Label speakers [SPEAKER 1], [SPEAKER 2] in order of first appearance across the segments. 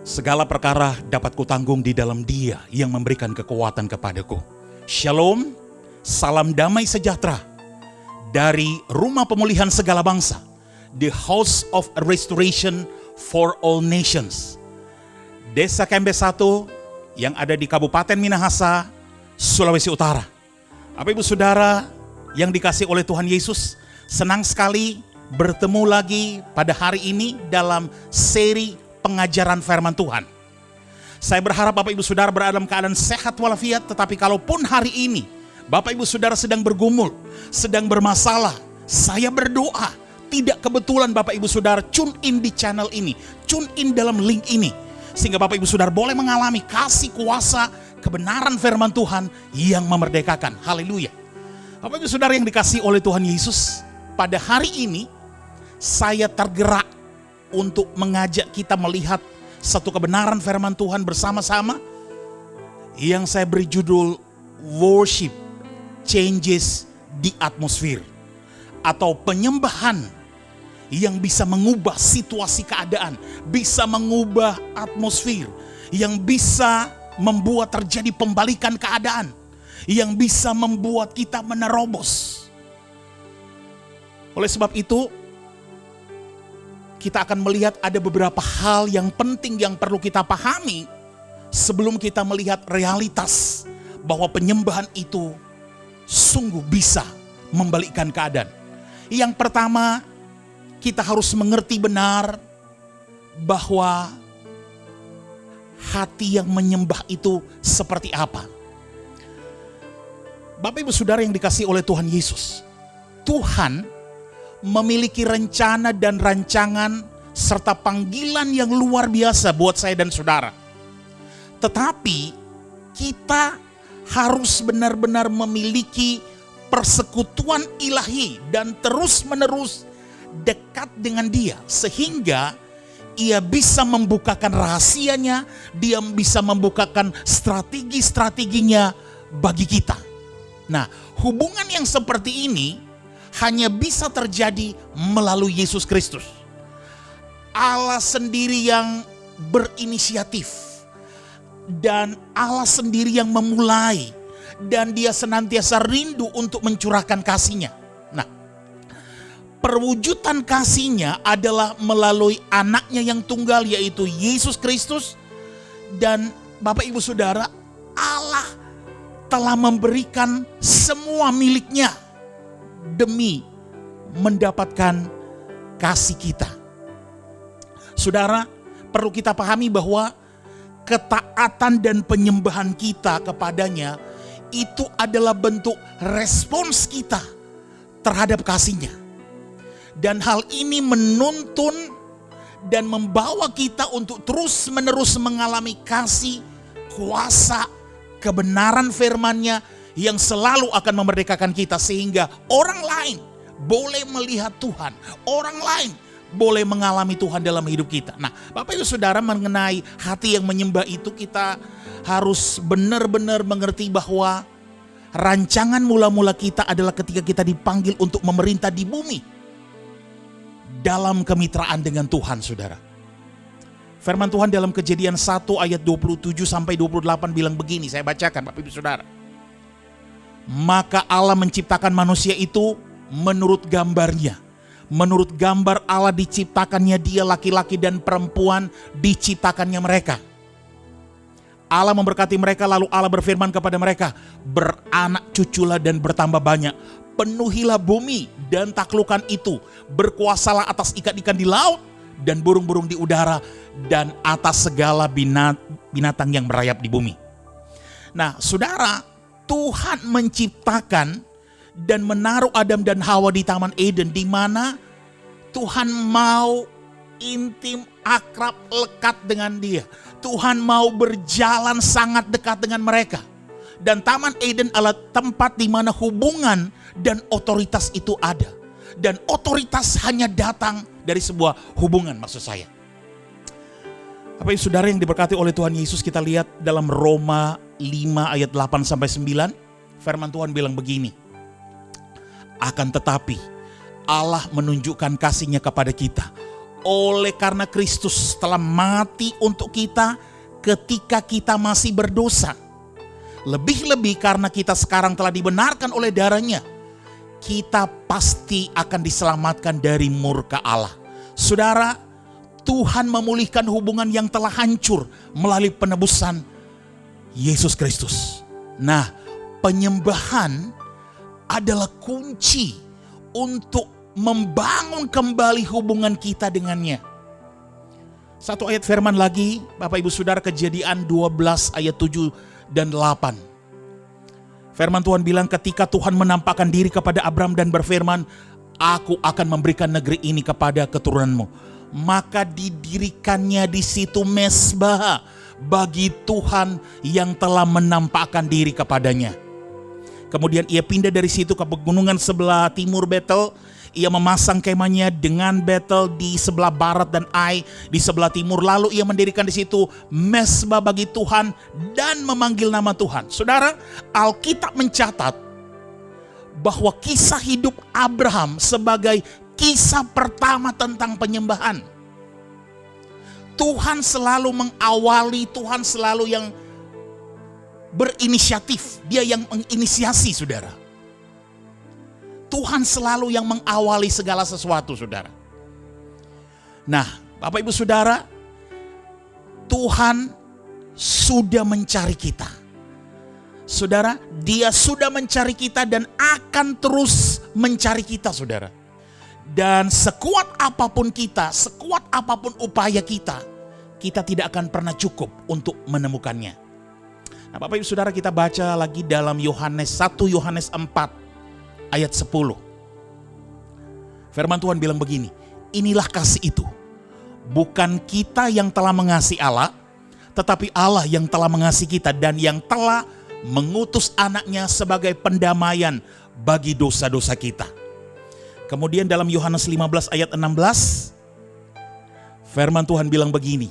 [SPEAKER 1] Segala perkara dapat kutanggung di dalam Dia yang memberikan kekuatan kepadaku. Shalom, salam damai sejahtera dari Rumah Pemulihan Segala Bangsa, The House of Restoration for All Nations, Desa Kembe 1 yang ada di Kabupaten Minahasa, Sulawesi Utara. Bapak Ibu Saudara yang dikasihi oleh Tuhan Yesus, senang sekali bertemu lagi pada hari ini dalam seri pengajaran firman Tuhan. Saya berharap Bapak Ibu Saudara berada dalam keadaan sehat walafiat, tetapi kalaupun hari ini Bapak Ibu Saudara sedang bergumul, sedang bermasalah, saya berdoa tidak kebetulan Bapak Ibu Saudara tune in di channel ini, tune in dalam link ini, sehingga Bapak Ibu Saudara boleh mengalami kasih kuasa kebenaran firman Tuhan yang memerdekakan. Haleluya. Bapak Ibu Saudara yang dikasihi oleh Tuhan Yesus, pada hari ini saya tergerak untuk mengajak kita melihat satu kebenaran firman Tuhan bersama-sama yang saya beri judul Worship Changes the Atmosphere, atau penyembahan yang bisa mengubah situasi keadaan, bisa mengubah atmosfer, yang bisa membuat terjadi pembalikan keadaan, yang bisa membuat kita menerobos. Oleh sebab itu, kita akan melihat ada beberapa hal yang penting yang perlu kita pahami sebelum kita melihat realitas bahwa penyembahan itu sungguh bisa membalikkan keadaan. Yang pertama, kita harus mengerti benar bahwa hati yang menyembah itu seperti apa. Bapak Ibu Saudara yang dikasihi oleh Tuhan Yesus, Tuhan memiliki rencana dan rancangan serta panggilan yang luar biasa buat saya dan saudara. Tetapi kita harus benar-benar memiliki persekutuan ilahi dan terus-menerus dekat dengan Dia, sehingga Ia bisa membukakan rahasianya, Dia bisa membukakan strategi-strateginya bagi kita. Nah, hubungan yang seperti ini hanya bisa terjadi melalui Yesus Kristus. Allah sendiri yang berinisiatif, dan Allah sendiri yang memulai, dan Dia senantiasa rindu untuk mencurahkan kasih-Nya. Nah, perwujudan kasih-Nya adalah melalui anaknya yang tunggal, yaitu Yesus Kristus. Dan Bapak Ibu Saudara, Allah telah memberikan semua milik-Nya demi mendapatkan kasih kita. Saudara, perlu kita pahami bahwa ketaatan dan penyembahan kita kepadanya itu adalah bentuk respons kita terhadap kasih-Nya. Dan hal ini menuntun dan membawa kita untuk terus-menerus mengalami kasih, kuasa, kebenaran firman-Nya yang selalu akan memerdekakan kita, sehingga orang lain boleh melihat Tuhan, orang lain boleh mengalami Tuhan dalam hidup kita. Nah, Bapak Ibu Saudara, mengenai hati yang menyembah itu, kita harus benar-benar mengerti bahwa rancangan mula-mula kita adalah ketika kita dipanggil untuk memerintah di bumi dalam kemitraan dengan Tuhan, saudara. Firman Tuhan dalam Kejadian 1 ayat 27 sampai 28 bilang begini, saya bacakan Bapak Ibu Saudara. Maka Allah menciptakan manusia itu menurut gambarnya. Menurut gambar Allah diciptakannya dia, laki-laki dan perempuan diciptakannya mereka. Allah memberkati mereka, lalu Allah berfirman kepada mereka, beranak cuculah dan bertambah banyak. Penuhilah bumi dan taklukkan itu. Berkuasalah atas ikan-ikan di laut dan burung-burung di udara dan atas segala binatang yang merayap di bumi. Nah, saudara, Tuhan menciptakan dan menaruh Adam dan Hawa di Taman Eden, di mana Tuhan mau intim, akrab, lekat dengan dia. Tuhan mau berjalan sangat dekat dengan mereka. Dan Taman Eden adalah tempat di mana hubungan dan otoritas itu ada. Dan otoritas hanya datang dari sebuah hubungan, maksud saya. Bapak Ibu Saudara yang diberkati oleh Tuhan Yesus, kita lihat dalam Roma 5 ayat 8 sampai 9, firman Tuhan bilang begini. Akan tetapi Allah menunjukkan kasih-Nya kepada kita oleh karena Kristus telah mati untuk kita ketika kita masih berdosa. Lebih-lebih karena kita sekarang telah dibenarkan oleh darahnya, kita pasti akan diselamatkan dari murka Allah. Saudara, Tuhan memulihkan hubungan yang telah hancur melalui penebusan Yesus Kristus. Nah, penyembahan adalah kunci untuk membangun kembali hubungan kita dengannya. Satu ayat firman lagi, Bapak Ibu Saudara, Kejadian 12 ayat 7 dan 8. Firman Tuhan bilang, ketika Tuhan menampakkan diri kepada Abram dan berfirman, aku akan memberikan negeri ini kepada keturunanmu. Maka didirikannya di situ mezbah bagi Tuhan yang telah menampakkan diri kepadanya. Kemudian ia pindah dari situ ke pegunungan sebelah timur Betel. Ia memasang kemahnya dengan Betel di sebelah barat dan Ai di sebelah timur. Lalu ia mendirikan di situ mezbah bagi Tuhan dan memanggil nama Tuhan. Saudara, Alkitab mencatat bahwa kisah hidup Abraham sebagai kisah pertama tentang penyembahan. Tuhan selalu mengawali, Tuhan selalu yang berinisiatif. Dia yang menginisiasi, saudara. Tuhan selalu yang mengawali segala sesuatu, saudara. Nah, Bapak Ibu Saudara, Tuhan sudah mencari kita. Saudara, Dia sudah mencari kita dan akan terus mencari kita, saudara. Dan sekuat apapun kita, sekuat apapun upaya kita, kita tidak akan pernah cukup untuk menemukannya. Nah, Bapak Ibu Saudara, kita baca lagi dalam Yohanes 1 Yohanes 4 ayat 10. Firman Tuhan bilang begini, inilah kasih itu, bukan kita yang telah mengasihi Allah, tetapi Allah yang telah mengasihi kita dan yang telah mengutus anaknya sebagai pendamaian bagi dosa-dosa kita. Kemudian dalam Yohanes 15 ayat 16, firman Tuhan bilang begini,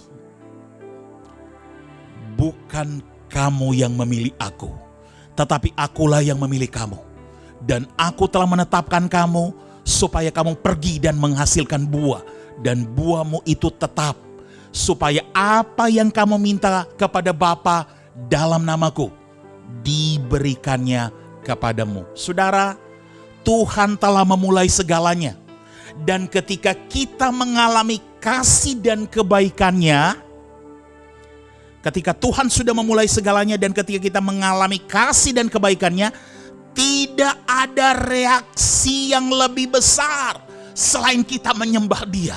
[SPEAKER 1] bukan kamu yang memilih aku, tetapi akulah yang memilih kamu. Dan aku telah menetapkan kamu supaya kamu pergi dan menghasilkan buah, dan buahmu itu tetap, supaya apa yang kamu minta kepada Bapa dalam namaku diberikannya kepadamu. Saudara, Tuhan telah memulai segalanya, dan ketika kita mengalami kasih dan kebaikannya, ketika Tuhan sudah memulai segalanya dan ketika kita mengalami kasih dan kebaikannya, tidak ada reaksi yang lebih besar selain kita menyembah Dia.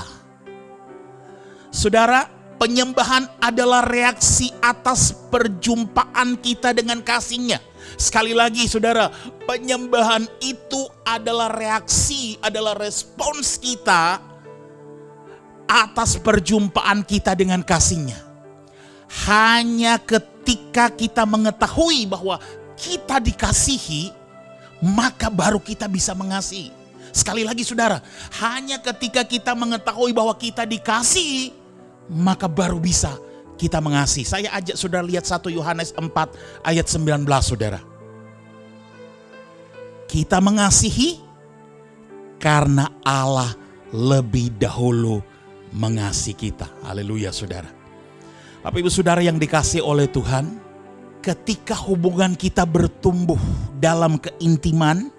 [SPEAKER 1] Saudara, penyembahan adalah reaksi atas perjumpaan kita dengan kasih-Nya. Sekali lagi saudara, penyembahan itu adalah reaksi, adalah respons kita atas perjumpaan kita dengan kasih-Nya. Hanya ketika kita mengetahui bahwa kita dikasihi, maka baru kita bisa mengasihi. Sekali lagi saudara, hanya ketika kita mengetahui bahwa kita dikasihi, maka baru bisa kita mengasihi. Saya ajak saudara lihat 1 Yohanes 4 ayat 19 saudara. Kita mengasihi karena Allah lebih dahulu mengasihi kita. Haleluya saudara. Bapak Ibu Saudara yang dikasihi oleh Tuhan, ketika hubungan kita bertumbuh dalam keintiman,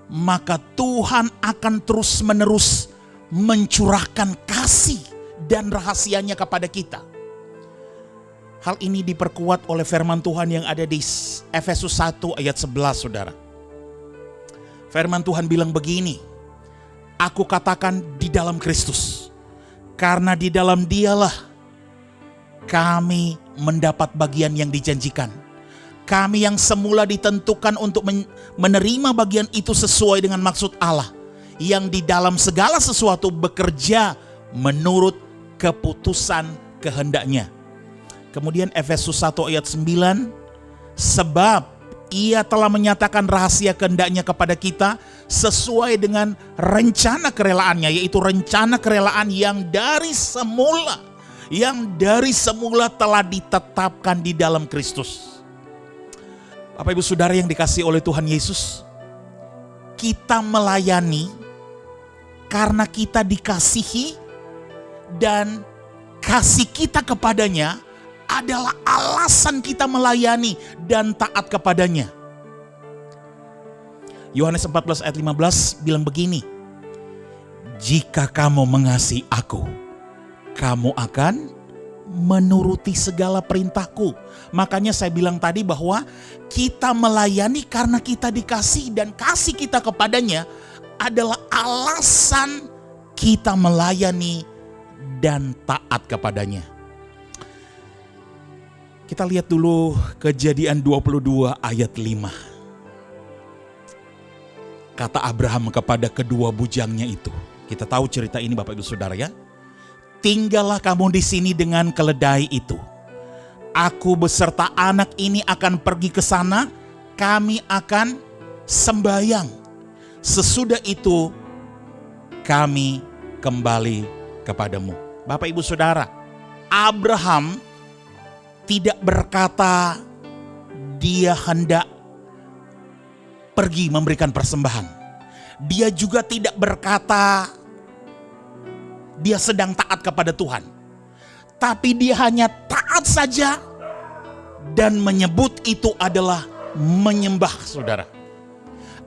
[SPEAKER 1] maka Tuhan akan terus-menerus mencurahkan kasih dan rahasianya kepada kita. Hal ini diperkuat oleh firman Tuhan yang ada di Efesus 1 ayat 11 saudara. Firman Tuhan bilang begini, aku katakan di dalam Kristus, karena di dalam Dialah kami mendapat bagian yang dijanjikan. Kami yang semula ditentukan untuk menerima bagian itu sesuai dengan maksud Allah, yang di dalam segala sesuatu bekerja menurut keputusan kehendak-Nya. Kemudian Efesus 1 ayat 9, sebab Ia telah menyatakan rahasia kehendak-Nya kepada kita sesuai dengan rencana kerelaan-Nya, yaitu rencana kerelaan yang dari semula telah ditetapkan di dalam Kristus. Bapak Ibu Saudara yang dikasihi oleh Tuhan Yesus, kita melayani karena kita dikasihi dan kasih kita kepadanya adalah alasan kita melayani dan taat kepadanya. Yohanes 14 ayat 15 bilang begini, jika kamu mengasihi aku, kamu akan menuruti segala perintahku. Makanya saya bilang tadi bahwa kita melayani karena kita dikasih, dan kasih kita kepadanya adalah alasan kita melayani dan taat kepadanya. Kita lihat dulu Kejadian 22 ayat 5. Kata Abraham kepada kedua bujangnya itu. Kita tahu cerita ini Bapak Ibu Saudara ya. Tinggallah kamu di sini dengan keledai itu. Aku beserta anak ini akan pergi ke sana. Kami akan sembahyang. Sesudah itu kami kembali kepadamu. Bapak Ibu Saudara, Abraham tidak berkata dia hendak pergi memberikan persembahan. Dia juga tidak berkata dia sedang taat kepada Tuhan. Tapi dia hanya taat saja dan menyebut itu adalah menyembah, saudara.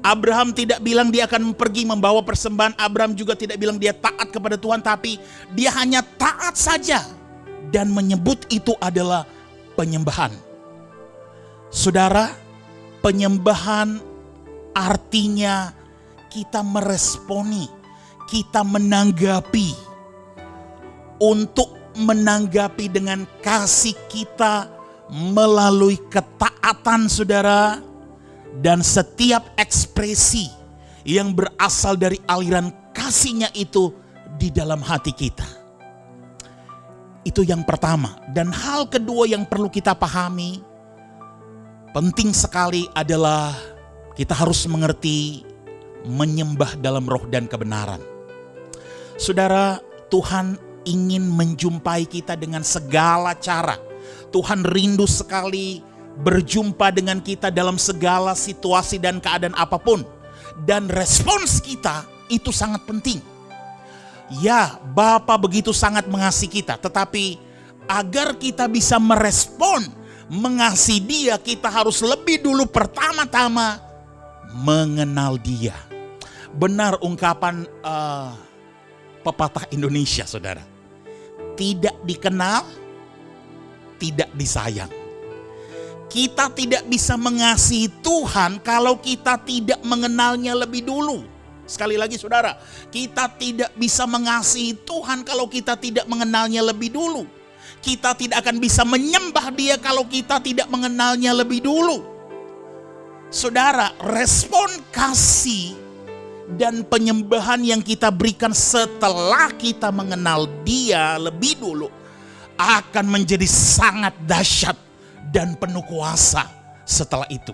[SPEAKER 1] Abraham tidak bilang dia akan pergi membawa persembahan. Abraham juga tidak bilang dia taat kepada Tuhan. Tapi dia hanya taat saja dan menyebut itu adalah penyembahan. Saudara, penyembahan artinya kita meresponi, kita menanggapi. Untuk menanggapi dengan kasih kita melalui ketaatan, saudara. Dan setiap ekspresi yang berasal dari aliran kasihnya itu di dalam hati kita. Itu yang pertama. Dan hal kedua yang perlu kita pahami, penting sekali adalah kita harus mengerti menyembah dalam roh dan kebenaran. Saudara, Tuhan ingin menjumpai kita dengan segala cara. Tuhan rindu sekali berjumpa dengan kita dalam segala situasi dan keadaan apapun. Dan respons kita itu sangat penting. Ya, Bapa begitu sangat mengasihi kita. Tetapi agar kita bisa merespon mengasihi Dia, kita harus lebih dulu pertama-tama mengenal Dia. Benar ungkapan pepatah Indonesia, saudara. Tidak dikenal, tidak disayang. Kita tidak bisa mengasihi Tuhan kalau kita tidak mengenalnya lebih dulu. Sekali lagi saudara, kita tidak bisa mengasihi Tuhan kalau kita tidak mengenalnya lebih dulu. Kita tidak akan bisa menyembah Dia kalau kita tidak mengenalnya lebih dulu. Saudara, respon kasih dan penyembahan yang kita berikan setelah kita mengenal Dia lebih dulu akan menjadi sangat dahsyat dan penuh kuasa setelah itu.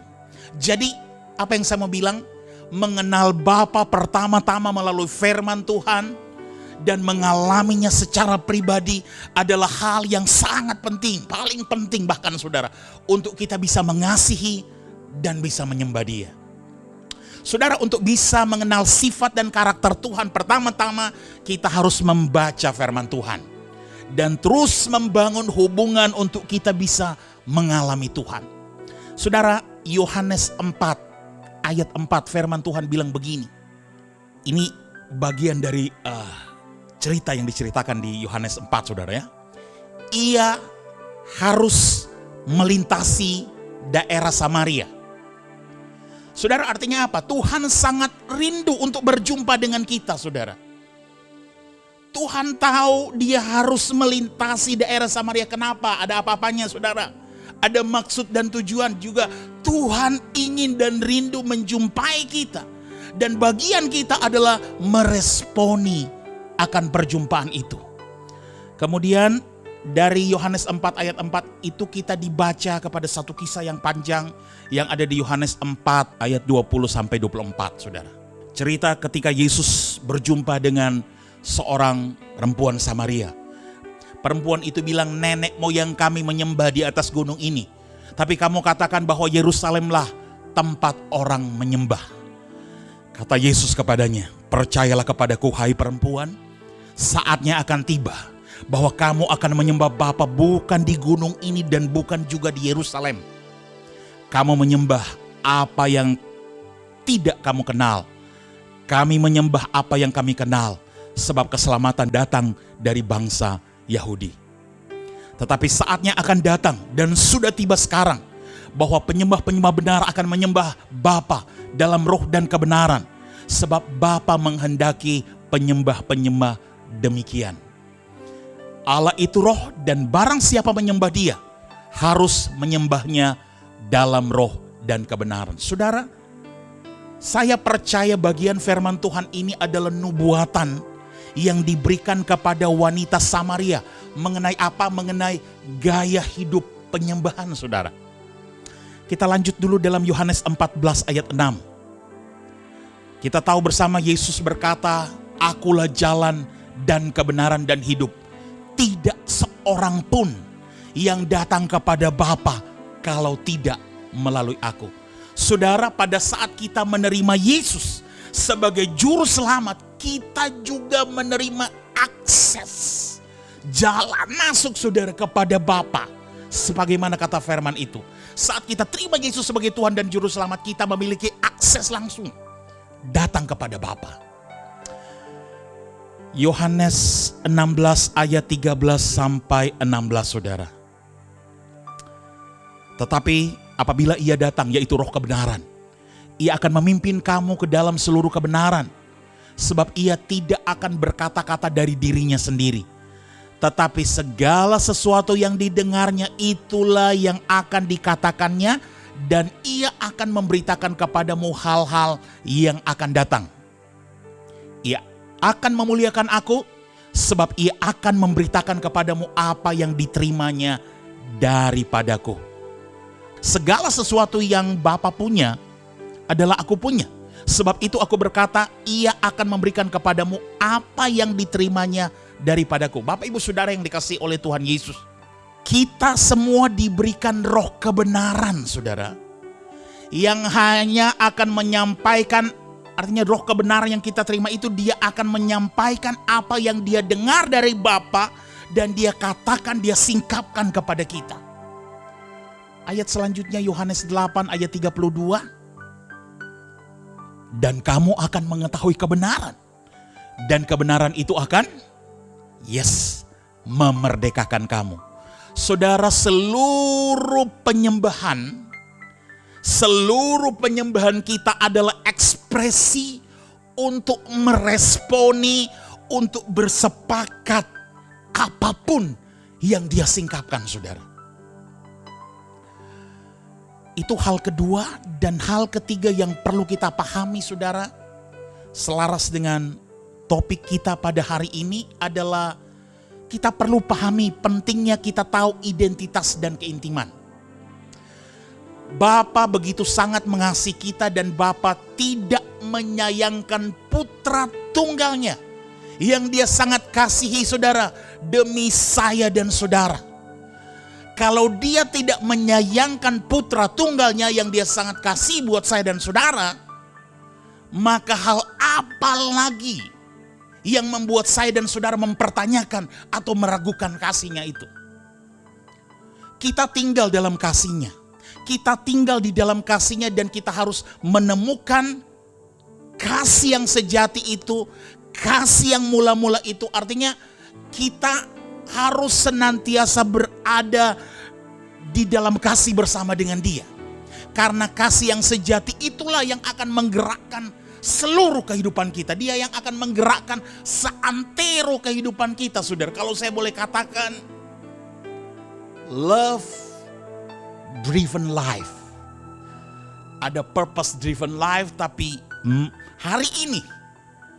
[SPEAKER 1] Jadi apa yang saya mau bilang, mengenal Bapa pertama-tama melalui firman Tuhan dan mengalaminya secara pribadi adalah hal yang sangat penting, paling penting bahkan saudara, untuk kita bisa mengasihi dan bisa menyembah Dia. Saudara, untuk bisa mengenal sifat dan karakter Tuhan, pertama-tama kita harus membaca firman Tuhan dan terus membangun hubungan untuk kita bisa mengalami Tuhan. Saudara, Yohanes 4 ayat 4 firman Tuhan bilang begini. Ini bagian dari cerita yang diceritakan di Yohanes 4, saudara ya. Ia harus melintasi daerah Samaria. Saudara, artinya apa? Tuhan sangat rindu untuk berjumpa dengan kita, saudara. Tuhan tahu Dia harus melintasi daerah Samaria. Kenapa? Ada apa-apanya, saudara? Ada maksud dan tujuan juga. Tuhan ingin dan rindu menjumpai kita. Dan bagian kita adalah meresponi akan perjumpaan itu. Kemudian dari Yohanes 4 ayat 4 itu kita dibaca kepada satu kisah yang panjang yang ada di Yohanes 4 ayat 20 sampai 24, saudara. Cerita ketika Yesus berjumpa dengan seorang perempuan Samaria. Perempuan itu bilang, nenek moyang kami menyembah di atas gunung ini. Tapi kamu katakan bahwa Yerusalemlah tempat orang menyembah. Kata Yesus kepadanya, percayalah kepadaku hai perempuan, saatnya akan tiba bahwa kamu akan menyembah Bapa bukan di gunung ini dan bukan juga di Yerusalem. Kamu menyembah apa yang tidak kamu kenal. Kami menyembah apa yang kami kenal, sebab keselamatan datang dari bangsa Yahudi. Tetapi saatnya akan datang dan sudah tiba sekarang, bahwa penyembah-penyembah benar akan menyembah Bapa dalam roh dan kebenaran, sebab Bapa menghendaki penyembah-penyembah demikian. Allah itu roh, dan barang siapa menyembah Dia harus menyembahnya dalam roh dan kebenaran. Saudara, saya percaya bagian firman Tuhan ini adalah nubuatan yang diberikan kepada wanita Samaria. Mengenai apa? Mengenai gaya hidup penyembahan, saudara. Kita lanjut dulu dalam Yohanes 14 ayat 6. Kita tahu bersama Yesus berkata, "Akulah jalan dan kebenaran dan hidup. Tidak seorang pun yang datang kepada Bapa kalau tidak melalui aku." Saudara, pada saat kita menerima Yesus sebagai juru selamat, kita juga menerima akses jalan masuk, saudara, kepada Bapa. Sebagaimana kata firman itu, saat kita terima Yesus sebagai Tuhan dan juru selamat, kita memiliki akses langsung datang kepada Bapa. Yohanes 16 ayat 13 sampai 16, saudara. Tetapi apabila Ia datang, yaitu Roh kebenaran, Ia akan memimpin kamu ke dalam seluruh kebenaran, sebab Ia tidak akan berkata-kata dari dirinya sendiri, tetapi segala sesuatu yang didengarnya itulah yang akan dikatakannya, dan Ia akan memberitakan kepadamu hal-hal yang akan datang. Ia akan memuliakan aku, sebab Ia akan memberitakan kepadamu apa yang diterimanya daripadaku. Segala sesuatu yang Bapa punya adalah aku punya. Sebab itu aku berkata, Ia akan memberikan kepadamu apa yang diterimanya daripadaku. Bapak Ibu Saudara yang dikasihi oleh Tuhan Yesus, kita semua diberikan roh kebenaran, saudara, yang hanya akan menyampaikan. Artinya roh kebenaran yang kita terima itu, dia akan menyampaikan apa yang dia dengar dari Bapa, dan dia katakan, dia singkapkan kepada kita. Ayat selanjutnya Yohanes 8 ayat 32. Dan kamu akan mengetahui kebenaran, dan kebenaran itu akan memerdekakan kamu. Saudara, seluruh penyembahan kita adalah ekspresi untuk meresponi, untuk bersepakat apapun yang dia singkapkan, saudara. Itu hal kedua. Dan hal ketiga yang perlu kita pahami, saudara, selaras dengan topik kita pada hari ini, adalah kita perlu pahami pentingnya kita tahu identitas dan keintiman. Bapa begitu sangat mengasihi kita, dan Bapa tidak menyayangkan putra tunggalnya yang dia sangat kasihi, saudara, demi saya dan saudara. Kalau dia tidak menyayangkan putra tunggalnya yang dia sangat kasih buat saya dan saudara, maka hal apa lagi yang membuat saya dan saudara mempertanyakan atau meragukan kasihnya itu? Kita tinggal dalam kasihnya. Kita tinggal di dalam kasihnya, dan kita harus menemukan kasih yang sejati itu, kasih yang mula-mula itu. Artinya kita harus senantiasa berada di dalam kasih bersama dengan Dia. Karena kasih yang sejati itulah yang akan menggerakkan seluruh kehidupan kita. Dia yang akan menggerakkan seantero kehidupan kita, saudara. Kalau saya boleh katakan, love driven life. Ada purpose driven life, tapi hari ini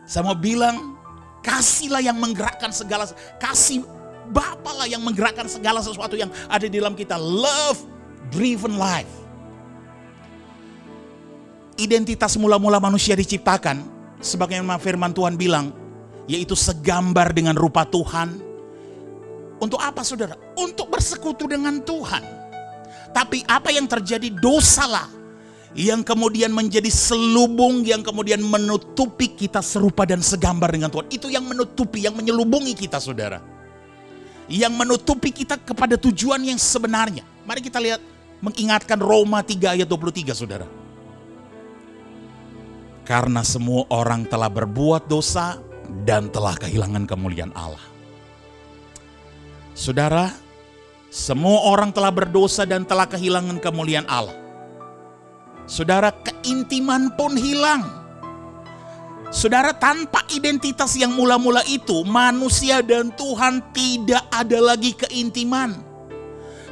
[SPEAKER 1] saya mau bilang, kasihlah yang menggerakkan segala, kasih Bapa lah yang menggerakkan segala sesuatu yang ada di dalam kita. Love driven life. Identitas mula-mula manusia diciptakan, sebagaimana firman Tuhan bilang, yaitu segambar dengan rupa Tuhan. Untuk apa, saudara? Untuk bersekutu dengan Tuhan. Tapi apa yang terjadi? Dosalah yang kemudian menjadi selubung, yang kemudian menutupi kita serupa dan segambar dengan Tuhan. Itu yang menutupi, yang menyelubungi kita, saudara. yang menutupi kita kepada tujuan yang sebenarnya. Mari kita lihat, mengingatkan Roma 3 ayat 23, saudara. Karena semua orang telah berbuat dosa dan telah kehilangan kemuliaan Allah. Saudara, semua orang telah berdosa dan telah kehilangan kemuliaan Allah. Saudara, keintiman pun hilang. Saudara, tanpa identitas yang mula-mula itu, manusia dan Tuhan tidak ada lagi keintiman.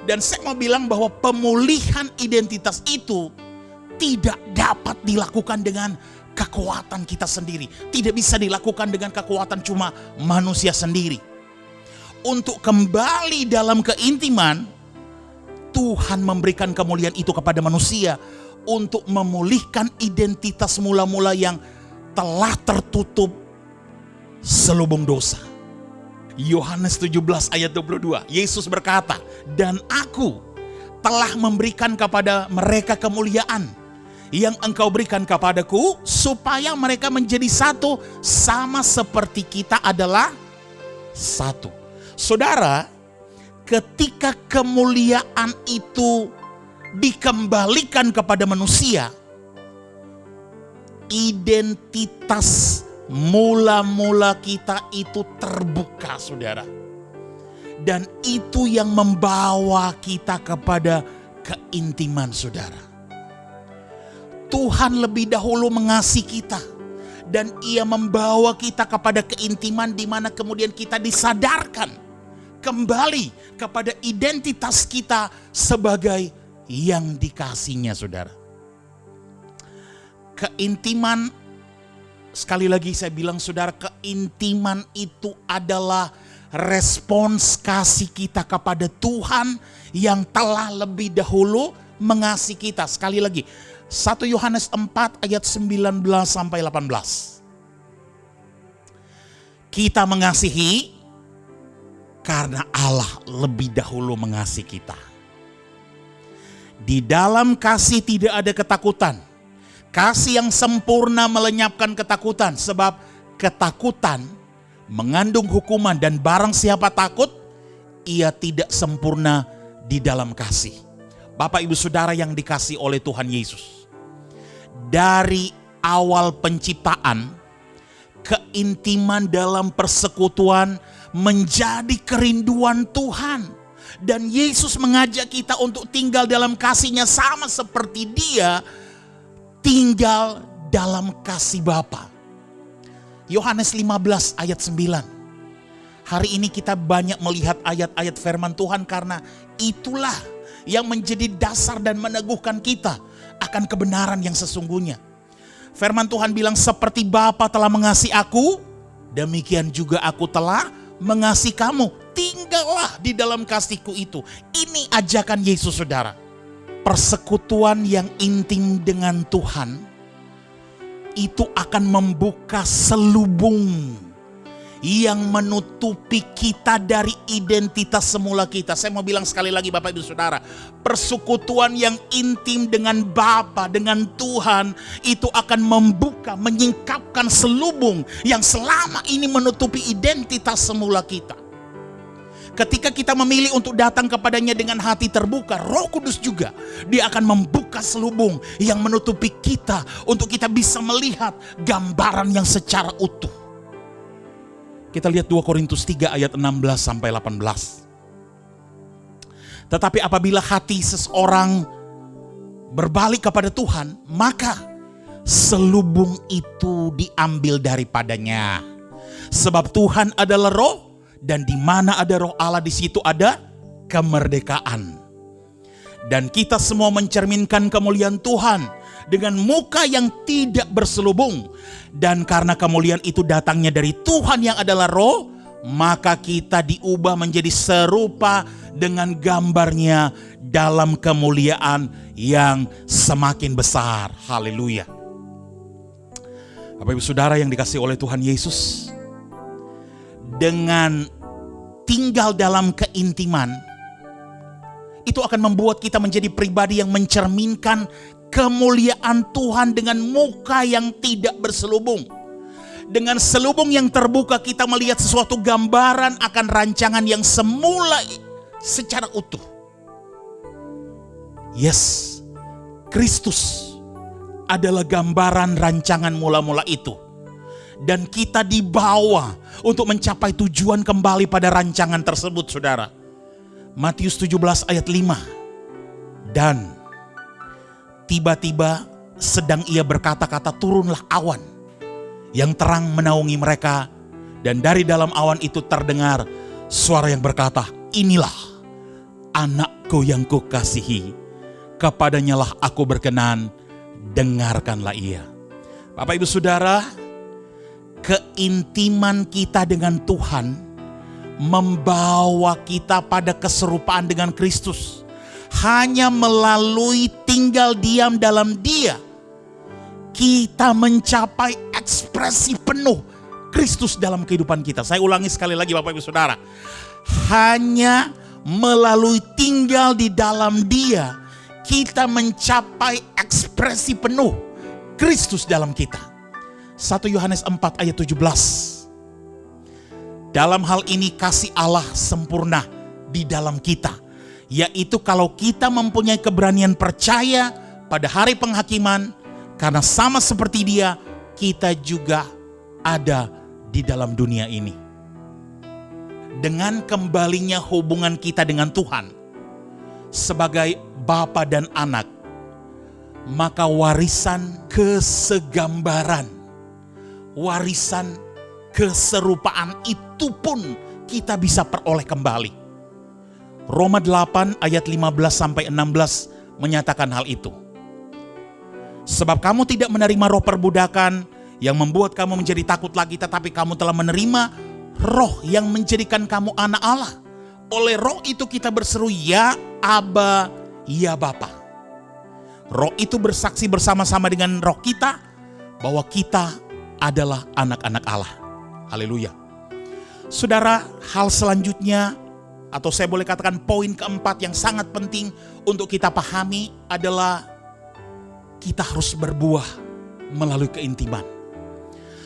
[SPEAKER 1] Dan saya mau bilang bahwa pemulihan identitas itu tidak dapat dilakukan dengan kekuatan kita sendiri. Tidak bisa dilakukan dengan kekuatan cuma manusia sendiri. Untuk kembali dalam keintiman, Tuhan memberikan kemuliaan itu kepada manusia untuk memulihkan identitas mula-mula yang telah tertutup selubung dosa. Yohanes 17 ayat 22, Yesus berkata, "Dan aku telah memberikan kepada mereka kemuliaan yang engkau berikan kepadaku, supaya mereka menjadi satu, sama seperti kita adalah satu." Saudara, ketika kemuliaan itu dikembalikan kepada manusia, identitas mula-mula kita itu terbuka, saudara. Dan itu yang membawa kita kepada keintiman, saudara. Tuhan lebih dahulu mengasihi kita, dan Ia membawa kita kepada keintiman di mana kemudian kita disadarkan kembali kepada identitas kita sebagai yang dikasihinya, saudara. Keintiman, sekali lagi saya bilang, saudara, keintiman itu adalah respons kasih kita kepada Tuhan yang telah lebih dahulu mengasihi kita. Sekali lagi, 1 Yohanes 4 ayat 19 sampai 18. Kita mengasihi karena Allah lebih dahulu mengasihi kita. Di dalam kasih tidak ada ketakutan. Kasih yang sempurna melenyapkan ketakutan, sebab ketakutan mengandung hukuman, dan barang siapa takut, ia tidak sempurna di dalam kasih. Bapak Ibu Saudara yang dikasihi oleh Tuhan Yesus, dari awal penciptaan, keintiman dalam persekutuan menjadi kerinduan Tuhan. Dan Yesus mengajak kita untuk tinggal dalam kasih-Nya sama seperti Dia tinggal dalam kasih Bapa. Yohanes 15 ayat 9. Hari ini kita banyak melihat ayat-ayat firman Tuhan karena itulah yang menjadi dasar dan meneguhkan kita akan kebenaran yang sesungguhnya. Firman Tuhan bilang, seperti Bapa telah mengasihi aku, demikian juga aku telah mengasihi kamu. Tinggallah di dalam kasihku itu. Ini ajakan Yesus, saudara. Persekutuan yang intim dengan Tuhan itu akan membuka selubung yang menutupi kita dari identitas semula kita. Saya mau bilang sekali lagi, Bapak Ibu Saudara, persekutuan yang intim dengan Bapa, dengan Tuhan, itu akan membuka, menyingkapkan selubung yang selama ini menutupi identitas semula kita. Ketika kita memilih untuk datang kepadanya dengan hati terbuka, Roh Kudus juga, Dia akan membuka selubung yang menutupi kita untuk kita bisa melihat gambaran yang secara utuh. Kita lihat 2 Korintus 3 ayat 16 sampai 18. Tetapi apabila hati seseorang berbalik kepada Tuhan, maka selubung itu diambil daripadanya. Sebab Tuhan adalah Roh, dan di mana ada Roh Allah, di situ ada kemerdekaan. Dan kita semua mencerminkan kemuliaan Tuhan dengan muka yang tidak berselubung. Dan karena kemuliaan itu datangnya dari Tuhan yang adalah Roh, maka kita diubah menjadi serupa dengan gambarnya dalam kemuliaan yang semakin besar. Haleluya. Bapak Ibu Saudara yang dikasihi oleh Tuhan Yesus, dengan tinggal dalam keintiman, itu akan membuat kita menjadi pribadi yang mencerminkan kemuliaan Tuhan dengan muka yang tidak berselubung. Dengan selubung yang terbuka kita melihat sesuatu gambaran akan rancangan yang semula secara utuh. Yes, Kristus adalah gambaran rancangan mula-mula itu. Dan kita dibawa untuk mencapai tujuan kembali pada rancangan tersebut, saudara. Matius 17 ayat 5. Dan tiba-tiba sedang ia berkata-kata, turunlah awan yang terang menaungi mereka. Dan dari dalam awan itu terdengar suara yang berkata, inilah anakku yang kukasihi, kepadanyalah aku berkenan, dengarkanlah ia. Bapak Ibu Saudara, keintiman kita dengan Tuhan membawa kita pada keserupaan dengan Kristus. Hanya melalui tinggal diam dalam Dia, kita mencapai ekspresi penuh Kristus dalam kehidupan kita. Saya ulangi sekali lagi Bapak Ibu Saudara. Hanya melalui tinggal di dalam Dia, kita mencapai ekspresi penuh Kristus dalam kita. 1 Yohanes 4 ayat 17. Dalam hal ini kasih Allah sempurna di dalam kita, yaitu kalau kita mempunyai keberanian percaya pada hari penghakiman, karena sama seperti Dia, kita juga ada di dalam dunia ini. Dengan kembalinya hubungan kita dengan Tuhan sebagai Bapa dan anak, maka warisan kesegambaran, warisan keserupaan itu pun kita bisa peroleh kembali. Roma 8 ayat 15-16 menyatakan hal itu. Sebab kamu tidak menerima roh perbudakan yang membuat kamu menjadi takut lagi, tetapi kamu telah menerima roh yang menjadikan kamu anak Allah. Oleh roh itu kita berseru, ya Aba, ya Bapa. Roh itu bersaksi bersama-sama dengan roh kita bahwa kita adalah anak-anak Allah. Haleluya. Saudara, hal selanjutnya, atau saya boleh katakan poin keempat yang sangat penting untuk kita pahami adalah kita harus berbuah melalui keintiman.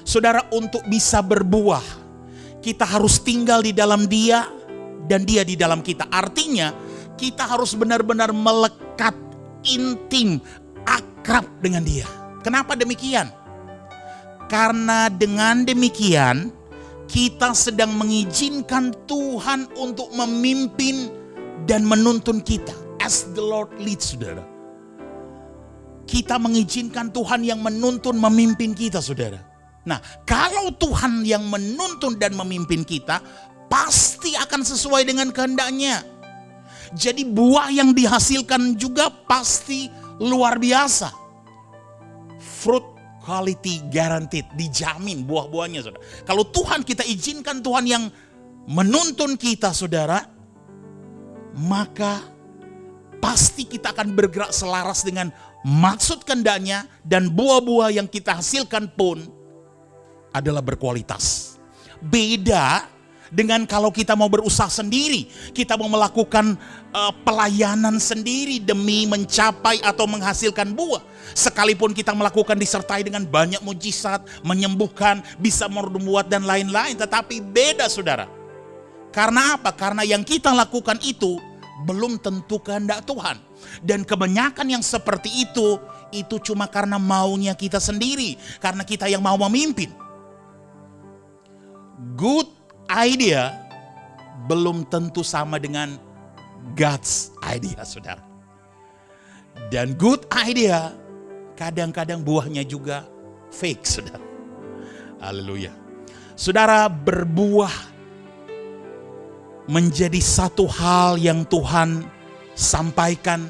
[SPEAKER 1] Saudara, untuk bisa berbuah, kita harus tinggal di dalam Dia dan Dia di dalam kita. Artinya, kita harus benar-benar melekat, intim, akrab dengan Dia. Kenapa demikian? Karena dengan demikian, kita sedang mengizinkan Tuhan untuk memimpin dan menuntun kita. As the Lord leads, saudara. Kita mengizinkan Tuhan yang menuntun, memimpin kita, saudara. Nah, kalau Tuhan yang menuntun dan memimpin kita, pasti akan sesuai dengan kehendaknya. Jadi buah yang dihasilkan juga pasti luar biasa. Fruit quality guaranteed, dijamin buah-buahnya, saudara. Kalau Tuhan kita izinkan Tuhan yang menuntun kita, saudara, maka pasti kita akan bergerak selaras dengan maksud kehendaknya, dan buah-buah yang kita hasilkan pun adalah berkualitas. Beda dengan kalau kita mau berusaha sendiri, kita mau melakukan pelayanan sendiri demi mencapai atau menghasilkan buah. Sekalipun kita melakukan disertai dengan banyak mujizat, menyembuhkan, bisa membuat dan lain-lain, tetapi beda, saudara. Karena apa? Karena yang kita lakukan itu belum tentu kehendak Tuhan. Dan kebanyakan yang seperti itu cuma karena maunya kita sendiri, karena kita yang mau memimpin. Good idea belum tentu sama dengan God's idea, saudara. Dan good idea kadang-kadang buahnya juga fake, saudara. Haleluya. Saudara, berbuah menjadi satu hal yang Tuhan sampaikan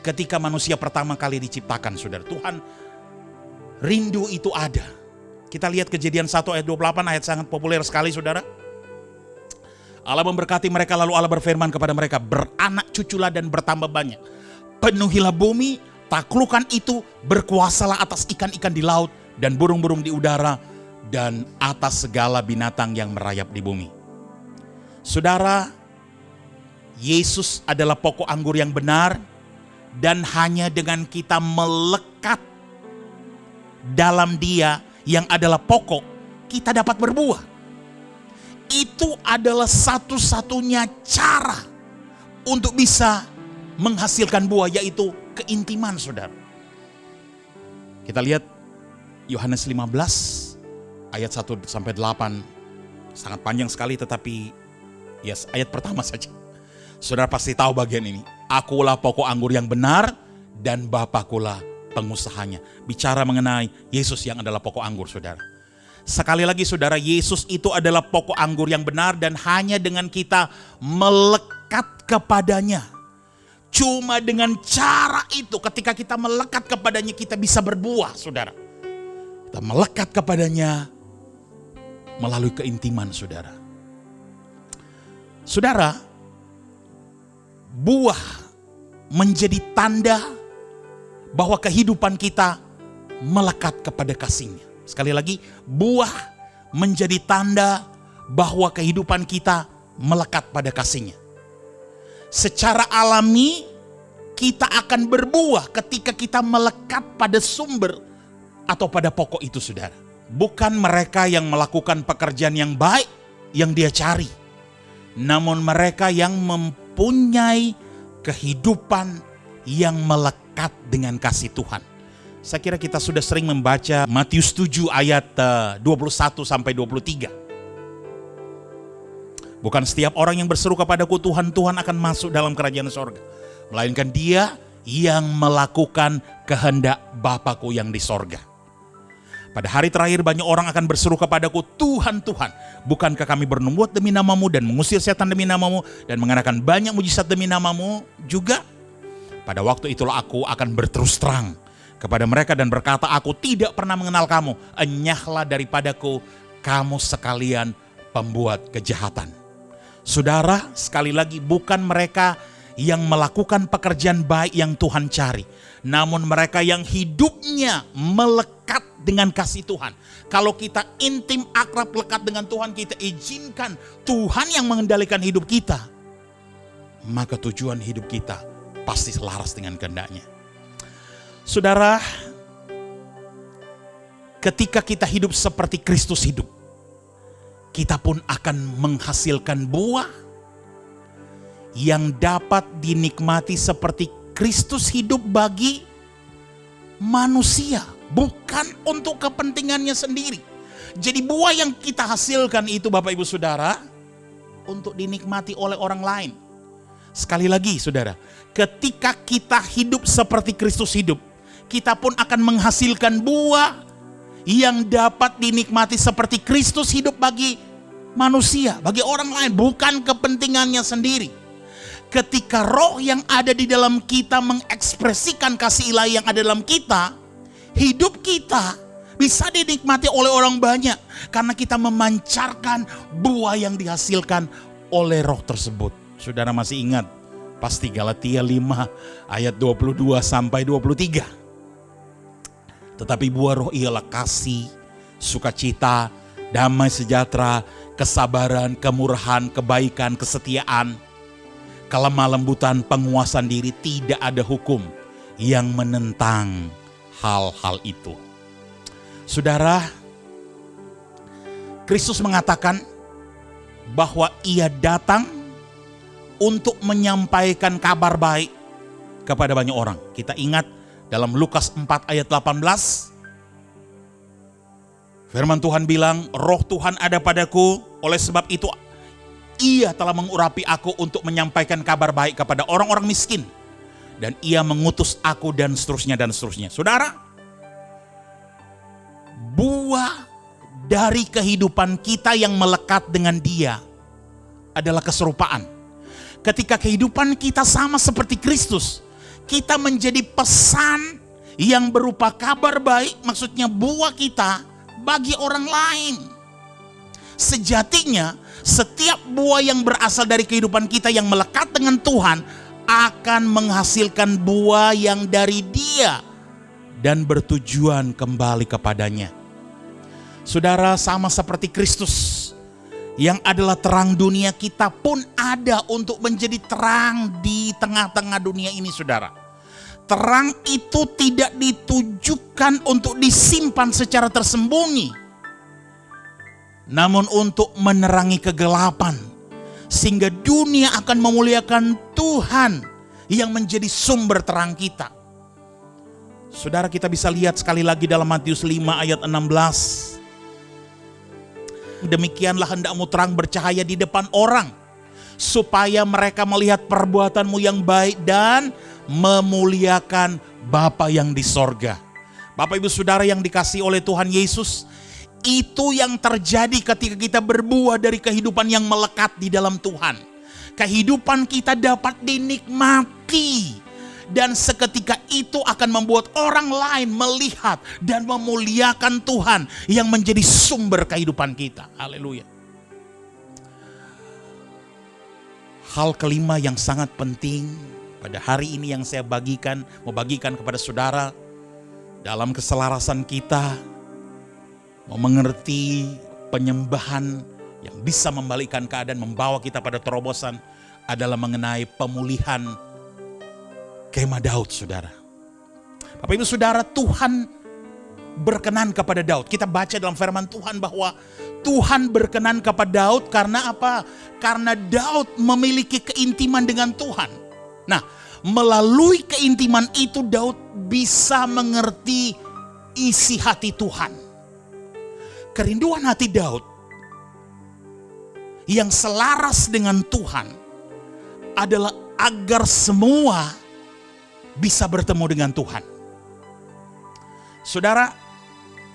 [SPEAKER 1] ketika manusia pertama kali diciptakan, saudara. Tuhan rindu itu ada. Kita lihat Kejadian 1 ayat 28, ayat sangat populer sekali, saudara. Allah memberkati mereka, lalu Allah berfirman kepada mereka, beranak cuculah dan bertambah banyak. Penuhilah bumi, taklukkan itu, berkuasalah atas ikan-ikan di laut dan burung-burung di udara dan atas segala binatang yang merayap di bumi. Saudara, Yesus adalah pokok anggur yang benar, dan hanya dengan kita melekat dalam Dia yang adalah pokok, kita dapat berbuah. Itu adalah satu-satunya cara untuk bisa menghasilkan buah, yaitu keintiman, saudara. Kita lihat Yohanes 15 ayat 1-8. Sangat panjang sekali, tetapi ayat pertama saja. Saudara pasti tahu bagian ini. Akulah pokok anggur yang benar dan Bapakulah pengusahanya. Bicara mengenai Yesus yang adalah pokok anggur, saudara. Sekali lagi saudara, Yesus itu adalah pokok anggur yang benar, dan hanya dengan kita melekat kepadanya. Cuma dengan cara itu, ketika kita melekat kepadanya, kita bisa berbuah, saudara. Kita melekat kepadanya melalui keintiman, saudara. Saudara, buah menjadi tanda bahwa kehidupan kita melekat kepada kasih-Nya. Sekali lagi, buah menjadi tanda bahwa kehidupan kita melekat pada kasih-Nya. Secara alami kita akan berbuah ketika kita melekat pada sumber atau pada pokok itu, saudara. Bukan mereka yang melakukan pekerjaan yang baik yang dia cari, namun mereka yang mempunyai kehidupan yang melekat dengan kasih Tuhan. Saya kira kita sudah sering membaca Matius 7 ayat 21-23. Bukan setiap orang yang berseru kepadaku Tuhan, Tuhan akan masuk dalam kerajaan sorga, melainkan dia yang melakukan kehendak Bapakku yang di sorga. Pada hari terakhir banyak orang akan berseru kepadaku, Tuhan, Tuhan, bukankah kami bernubuat demi namamu dan mengusir setan demi namamu dan mengadakan banyak mujizat demi namamu juga? Pada waktu itulah aku akan berterus terang kepada mereka dan berkata, aku tidak pernah mengenal kamu, enyahlah daripadaku kamu sekalian pembuat kejahatan. Saudara, sekali lagi, bukan mereka yang melakukan pekerjaan baik yang Tuhan cari, namun mereka yang hidupnya melekat dengan kasih Tuhan. Kalau kita intim, akrab, lekat dengan Tuhan, kita izinkan Tuhan yang mengendalikan hidup kita, maka tujuan hidup kita pasti selaras dengan kehendak-Nya. Saudara, ketika kita hidup seperti Kristus hidup, kita pun akan menghasilkan buah yang dapat dinikmati seperti Kristus hidup bagi manusia, bukan untuk kepentingannya sendiri. Jadi buah yang kita hasilkan itu, Bapak Ibu Saudara, untuk dinikmati oleh orang lain. Sekali lagi saudara, ketika kita hidup seperti Kristus hidup, kita pun akan menghasilkan buah yang dapat dinikmati seperti Kristus hidup bagi manusia, bagi orang lain, bukan kepentingannya sendiri. Ketika roh yang ada di dalam kita mengekspresikan kasih ilahi yang ada dalam kita, hidup kita bisa dinikmati oleh orang banyak karena kita memancarkan buah yang dihasilkan oleh roh tersebut. Saudara masih ingat pasti Galatia 5 ayat 22-23. Tetapi buah roh ialah kasih, sukacita, damai sejahtera, kesabaran, kemurahan, kebaikan, kesetiaan, kelemah lembutan, penguasaan diri. Tidak ada hukum yang menentang hal-hal itu. Saudara, Kristus mengatakan bahwa Ia datang untuk menyampaikan kabar baik kepada banyak orang. Kita ingat dalam Lukas 4 ayat 18, firman Tuhan bilang, roh Tuhan ada padaku, oleh sebab itu Ia telah mengurapi aku untuk menyampaikan kabar baik kepada orang-orang miskin. Dan Ia mengutus aku, dan seterusnya dan seterusnya. Saudara, buah dari kehidupan kita yang melekat dengan Dia adalah keserupaan. Ketika kehidupan kita sama seperti Kristus, kita menjadi pesan yang berupa kabar baik, maksudnya buah kita bagi orang lain. Sejatinya setiap buah yang berasal dari kehidupan kita yang melekat dengan Tuhan akan menghasilkan buah yang dari Dia dan bertujuan kembali kepadanya. Saudara, sama seperti Kristus yang adalah terang dunia, kita pun ada untuk menjadi terang di tengah-tengah dunia ini, saudara. Terang itu tidak ditujukan untuk disimpan secara tersembunyi, namun untuk menerangi kegelapan, sehingga dunia akan memuliakan Tuhan yang menjadi sumber terang kita. Saudara, kita bisa lihat sekali lagi dalam Matius 5 ayat 16. Demikianlah hendakmu terang bercahaya di depan orang, supaya mereka melihat perbuatanmu yang baik dan memuliakan Bapa yang di sorga. Bapak Ibu Saudara yang dikasihi oleh Tuhan Yesus, itu yang terjadi ketika kita berbuah dari kehidupan yang melekat di dalam Tuhan. Kehidupan kita dapat dinikmati, dan seketika itu akan membuat orang lain melihat dan memuliakan Tuhan yang menjadi sumber kehidupan kita. Haleluya. Hal kelima yang sangat penting pada hari ini yang saya mau bagikan kepada saudara, dalam keselarasan kita mau mengerti penyembahan yang bisa membalikkan keadaan, membawa kita pada terobosan, adalah mengenai pemulihan kemah Daud, saudara. Bapak Ibu Saudara, Tuhan berkenan kepada Daud. Kita baca dalam firman Tuhan bahwa Tuhan berkenan kepada Daud karena apa? Karena Daud memiliki keintiman dengan Tuhan. Nah, melalui keintiman itu Daud bisa mengerti isi hati Tuhan. Kerinduan hati Daud yang selaras dengan Tuhan adalah agar semua bisa bertemu dengan Tuhan. Saudara,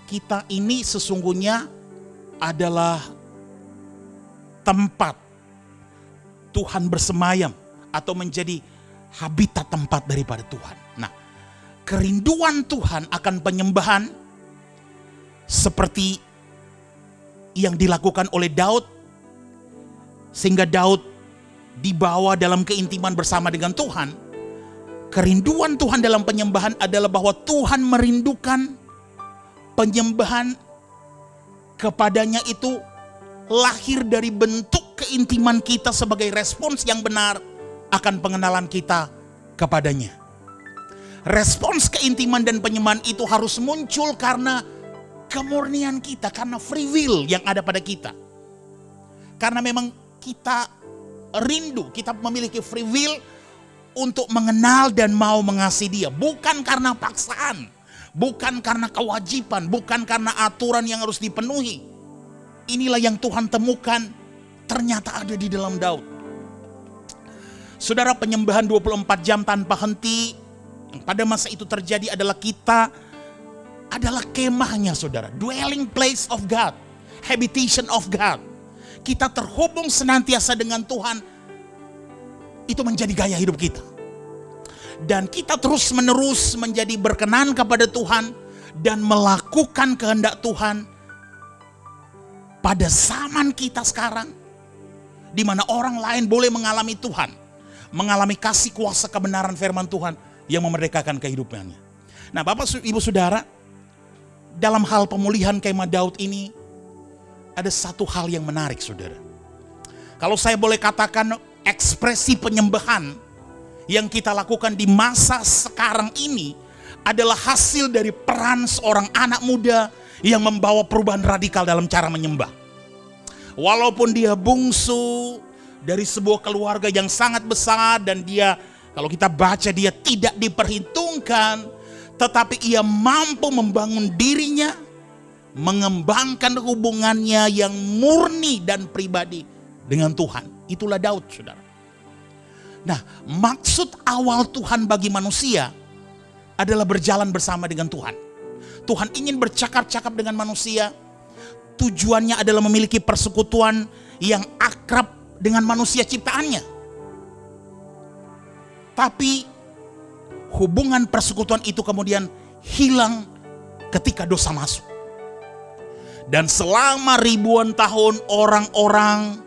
[SPEAKER 1] kita ini sesungguhnya adalah tempat Tuhan bersemayam atau menjadi habitat tempat daripada Tuhan. Nah, kerinduan Tuhan akan penyembahan seperti yang dilakukan oleh Daud, sehingga Daud dibawa dalam keintiman bersama dengan Tuhan. Kerinduan Tuhan dalam penyembahan adalah bahwa Tuhan merindukan penyembahan kepadanya itu lahir dari bentuk keintiman kita sebagai respons yang benar akan pengenalan kita kepadanya. Respons keintiman dan penyembahan itu harus muncul karena kemurnian kita, karena free will yang ada pada kita. Karena memang kita rindu, kita memiliki free will untuk mengenal dan mau mengasihi Dia. Bukan karena paksaan, bukan karena kewajiban, bukan karena aturan yang harus dipenuhi. Inilah yang Tuhan temukan ternyata ada di dalam Daud. Saudara, penyembahan 24 jam tanpa henti yang pada masa itu terjadi adalah kita adalah kemahnya, saudara. Dwelling place of God, habitation of God. Kita terhubung senantiasa dengan Tuhan. Itu menjadi gaya hidup kita. Dan kita terus menerus menjadi berkenan kepada Tuhan dan melakukan kehendak Tuhan pada zaman kita sekarang, di mana orang lain boleh mengalami Tuhan, mengalami kasih kuasa kebenaran firman Tuhan yang memerdekakan kehidupannya. Nah, Bapak Ibu Saudara, dalam hal pemulihan kemah Daud ini ada satu hal yang menarik, saudara. Kalau saya boleh katakan, ekspresi penyembahan yang kita lakukan di masa sekarang ini adalah hasil dari peran seorang anak muda yang membawa perubahan radikal dalam cara menyembah. Walaupun dia bungsu dari sebuah keluarga yang sangat besar dan dia, kalau kita baca, dia tidak diperhitungkan, tetapi ia mampu membangun dirinya, mengembangkan hubungannya yang murni dan pribadi dengan Tuhan. Itulah Daud, saudara. Nah, maksud awal Tuhan bagi manusia adalah berjalan bersama dengan Tuhan. Tuhan ingin bercakap-cakap dengan manusia. Tujuannya adalah memiliki persekutuan yang akrab dengan manusia ciptaannya. Tapi hubungan persekutuan itu kemudian hilang ketika dosa masuk. Dan selama ribuan tahun orang-orang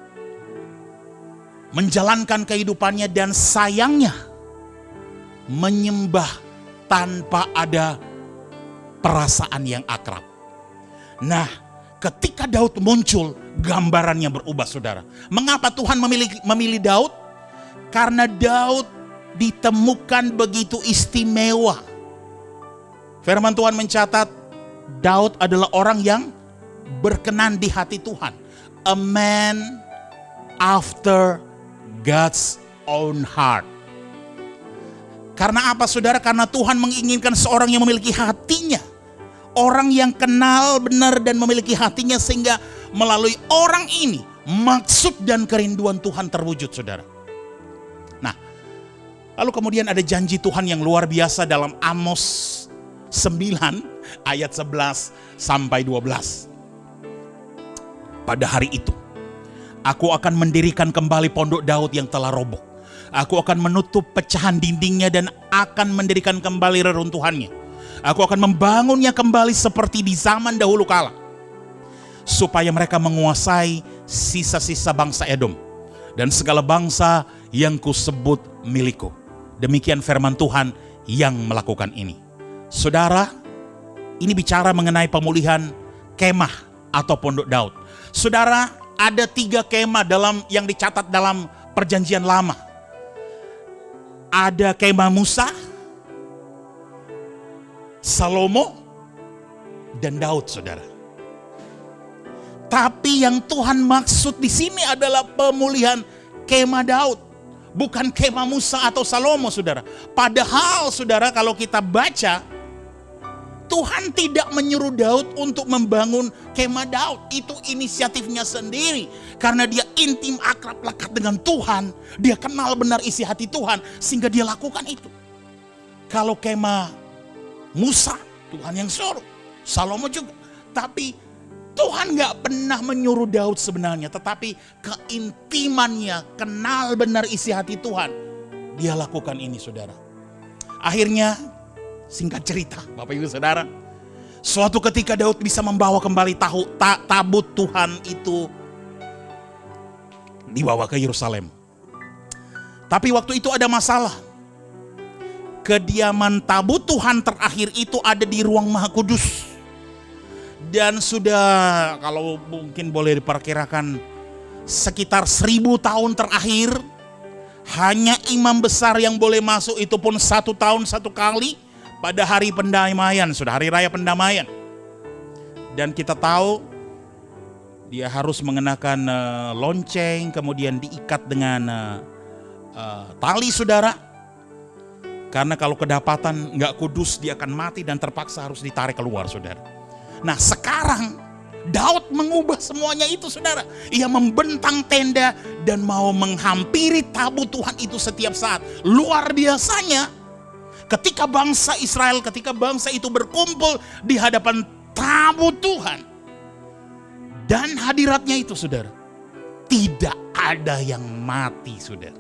[SPEAKER 1] menjalankan kehidupannya dan sayangnya menyembah tanpa ada perasaan yang akrab. Nah, ketika Daud muncul, gambarannya berubah, saudara. Mengapa Tuhan memilih Daud? Karena Daud ditemukan begitu istimewa. Firman Tuhan mencatat Daud adalah orang yang berkenan di hati Tuhan. A man after God's own heart. Karena apa saudara? Karena Tuhan menginginkan seorang yang memiliki hatinya. Orang yang kenal benar dan memiliki hatinya, sehingga melalui orang ini maksud dan kerinduan Tuhan terwujud saudara. Nah, lalu kemudian ada janji Tuhan yang luar biasa dalam Amos 9 ayat 11 sampai 12. Pada hari itu, aku akan mendirikan kembali pondok Daud yang telah roboh. Aku akan menutup pecahan dindingnya dan akan mendirikan kembali reruntuhannya. Aku akan membangunnya kembali seperti di zaman dahulu kala, supaya mereka menguasai sisa-sisa bangsa Edom dan segala bangsa yang kusebut milikku. Demikian firman Tuhan yang melakukan ini. Saudara, ini bicara mengenai pemulihan kemah atau pondok Daud. Saudara, ada 3 kemah yang dicatat dalam perjanjian lama. Ada kemah Musa, Salomo, dan Daud saudara. Tapi yang Tuhan maksud di sini adalah pemulihan kemah Daud, bukan kemah Musa atau Salomo saudara. Padahal saudara, kalau kita baca, Tuhan tidak menyuruh Daud untuk membangun kemah Daud. Itu inisiatifnya sendiri. Karena dia intim, akrab, lekat dengan Tuhan. Dia kenal benar isi hati Tuhan, sehingga dia lakukan itu. Kalau kemah Musa, Tuhan yang suruh. Salomo juga. Tapi Tuhan gak pernah menyuruh Daud sebenarnya. Tetapi keintimannya, kenal benar isi hati Tuhan, dia lakukan ini saudara. Akhirnya, singkat cerita Bapak Ibu Saudara, suatu ketika Daud bisa membawa kembali tabut Tuhan itu dibawa ke Yerusalem. Tapi waktu itu ada masalah. Kediaman tabut Tuhan terakhir itu ada di ruang Maha Kudus. Dan sudah, kalau mungkin boleh diperkirakan, sekitar 1000 tahun terakhir, hanya imam besar yang boleh masuk, itu pun 1 tahun 1 kali, pada hari pendamaian, sudah hari raya pendamaian. Dan kita tahu dia harus mengenakan lonceng, kemudian diikat dengan tali saudara. Karena kalau kedapatan nggak kudus, dia akan mati dan terpaksa harus ditarik keluar saudara. Nah sekarang Daud mengubah semuanya itu saudara. Ia membentang tenda dan mau menghampiri tabut Tuhan itu setiap saat. Luar biasanya, ketika bangsa Israel, ketika bangsa itu berkumpul di hadapan tabut Tuhan dan hadiratnya itu saudara, tidak ada yang mati saudara.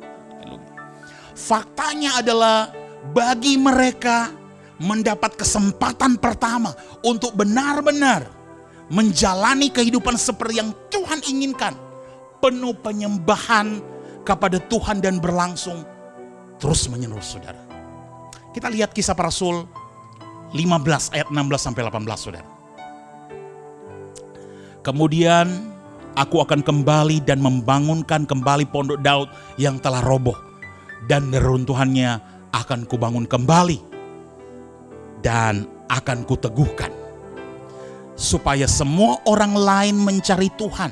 [SPEAKER 1] Faktanya adalah bagi mereka mendapat kesempatan pertama untuk benar-benar menjalani kehidupan seperti yang Tuhan inginkan, penuh penyembahan kepada Tuhan dan berlangsung terus menerus saudara. Kita lihat Kisah Para Rasul 15 ayat 16 sampai 18 saudara. Kemudian aku akan kembali dan membangunkan kembali pondok Daud yang telah roboh, dan neruntuhannya akan kubangun kembali dan akan kuteguhkan, supaya semua orang lain mencari Tuhan,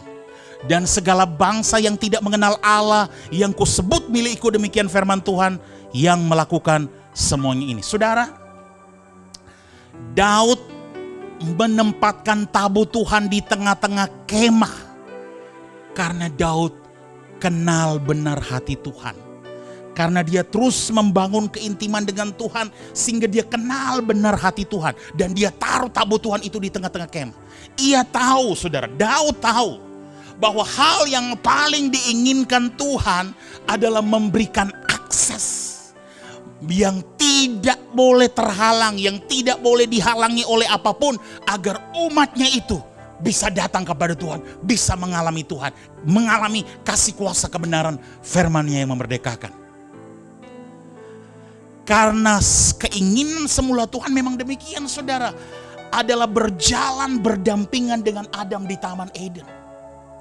[SPEAKER 1] dan segala bangsa yang tidak mengenal Allah yang kusebut milikku, demikian firman Tuhan yang melakukan semuanya ini. Saudara, Daud menempatkan tabut Tuhan di tengah-tengah kemah karena Daud kenal benar hati Tuhan. Karena dia terus membangun keintiman dengan Tuhan, sehingga dia kenal benar hati Tuhan. Dan dia taruh tabut Tuhan itu di tengah-tengah kemah. Ia tahu saudara, Daud tahu bahwa hal yang paling diinginkan Tuhan adalah memberikan akses yang tidak boleh terhalang, yang tidak boleh dihalangi oleh apapun, agar umatnya itu bisa datang kepada Tuhan, bisa mengalami Tuhan, mengalami kasih kuasa kebenaran firman-Nya yang memerdekakan. Karena keinginan semula Tuhan memang demikian saudara, adalah berjalan berdampingan dengan Adam di Taman Eden.